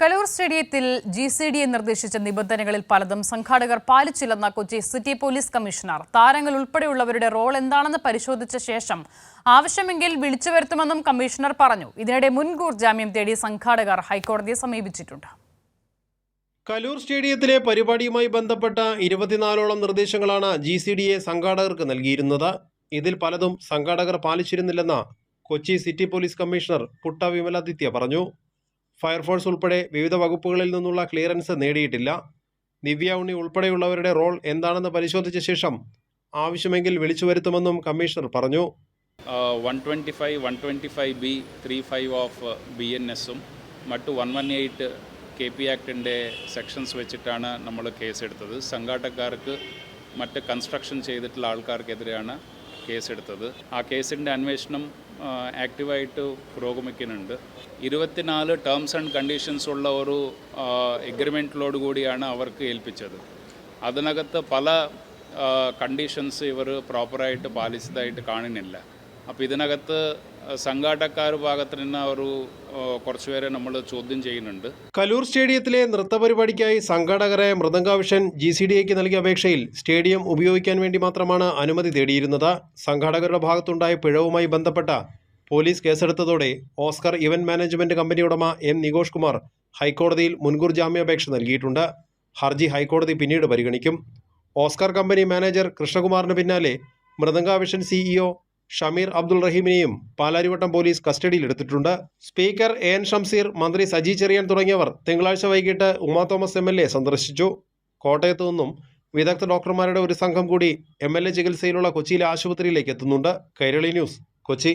കലൂർ സ്റ്റേഡിയത്തിൽ GCDA നിർദ്ദേശിച്ച നിബന്ധനകളിൽ പലതും സംഘാടകർ പാലിച്ചില്ലെന്ന കൊച്ചി സിറ്റി പോലീസ് കമ്മീഷണർ. താരങ്ങൾ ഉൾപ്പെടെയുള്ളവരുടെ റോൾ എന്താണെന്ന് പരിശോധിച്ച ശേഷം ആവശ്യമെങ്കിൽ വിളിച്ചു വരുത്തുമെന്നും കമ്മീഷണർ പറഞ്ഞു. ഇതിനിടെ മുൻകൂർ ജാമ്യം തേടി സംഘാടകർ ഹൈക്കോടതിയെ സമീപിച്ചിട്ടുണ്ട്. കലൂർ സ്റ്റേഡിയത്തിലെ പരിപാടിയുമായി ബന്ധപ്പെട്ട 24ഓളം നിർദ്ദേശങ്ങളാണ് GCDA സംഘാടകർക്ക് നൽകിയിരുന്നത്. ഇതിൽ പലതും സംഘാടകർ പാലിച്ചിരുന്നില്ലെന്ന് Kochi city police commissioner Puttha Vimaladitya പറഞ്ഞു. ഫയർഫോഴ്സ് ഉൾപ്പെടെ വിവിധ വകുപ്പുകളിൽ നിന്നുള്ള ക്ലിയറൻസ് നേടിയിട്ടില്ല. ദിവ്യ ഉണ്ണി ഉൾപ്പെടെയുള്ളവരുടെ റോൾ എന്താണെന്ന് പരിശോധിച്ച ശേഷം ആവശ്യമെങ്കിൽ വിളിച്ചു വരുത്തുമെന്നും കമ്മീഷണർ പറഞ്ഞു. 125, 125B, 35 ഓഫ് BNSും മറ്റു 118 KP ആക്ടിൻ്റെ സെക്ഷൻസ് വെച്ചിട്ടാണ് നമ്മൾ കേസെടുത്തത്. സംഘാടകർക്ക് മറ്റ് കൺസ്ട്രക്ഷൻ ചെയ്തിട്ടുള്ള ആൾക്കാർക്കെതിരെയാണ് കേസെടുത്തത്. ആ കേസിൻ്റെ അന്വേഷണം ആക്റ്റീവായിട്ട് പുരോഗമിക്കുന്നുണ്ട്. 24 ടേംസ് ആൻഡ് കണ്ടീഷൻസ് ഉള്ള ഒരു എഗ്രിമെൻറ്റിലോട് കൂടിയാണ് അവർക്ക് ഏൽപ്പിച്ചത്. അതിനകത്ത് പല കണ്ടീഷൻസ് ഇവർ പ്രോപ്പറായിട്ട് പാലിച്ചതായിട്ട് കാണുന്നില്ല. അപ്പോൾ ഇതിനകത്ത് സംഘാടകർ ഭാഗത്ത് നിന്ന് ഒരു കുറച്ചുപേരെ നമ്മൾ ചോദ്യം ചെയ്യുന്നുണ്ട്. കലൂർ സ്റ്റേഡിയത്തിലെ നൃത്തപരിപാടിക്കായി സംഘാടകരെ മൃദംഗാവിഷൻ GCDAക്ക് നൽകിയ അപേക്ഷയിൽ സ്റ്റേഡിയം ഉപയോഗിക്കാൻ വേണ്ടി മാത്രമാണ് അനുമതി തേടിയിരുന്നത്. സംഘാടകരുടെ ഭാഗത്തുണ്ടായ പിഴവുമായി ബന്ധപ്പെട്ട പോലീസ് കേസെടുത്തതോടെ ഓസ്കർ ഇവന്റ് മാനേജ്മെന്റ് കമ്പനി ഉടമ M. നികോഷ് കുമാർ ഹൈക്കോടതിയിൽ മുൻകൂർ ജാമ്യാപേക്ഷ നൽകിയിട്ടുണ്ട്. ഹർജി ഹൈക്കോടതി പിന്നീട് പരിഗണിക്കും. ഓസ്കർ കമ്പനി മാനേജർ കൃഷ്ണകുമാറിന് പിന്നാലെ മൃദംഗാവിഷൻ CEO ഷമീർ അബ്ദുൾ റഹീമിനെയും പാലാരിവട്ടം പോലീസ് കസ്റ്റഡിയിലെടുത്തിട്ടുണ്ട്. സ്പീക്കർ AN ഷംസീർ, മന്ത്രി സജി ചെറിയാൻ തുടങ്ങിയവർ തിങ്കളാഴ്ച വൈകിട്ട് ഉമാ തോമസ് MLA സന്ദർശിച്ചു. കോട്ടയത്തു നിന്നും വിദഗ്ധ ഡോക്ടർമാരുടെ ഒരു സംഘം കൂടി MLA ചികിത്സയിലുള്ള കൊച്ചിയിലെ ആശുപത്രിയിലേക്ക് എത്തുന്നുണ്ട്. കൈരളി ന്യൂസ്, കൊച്ചി.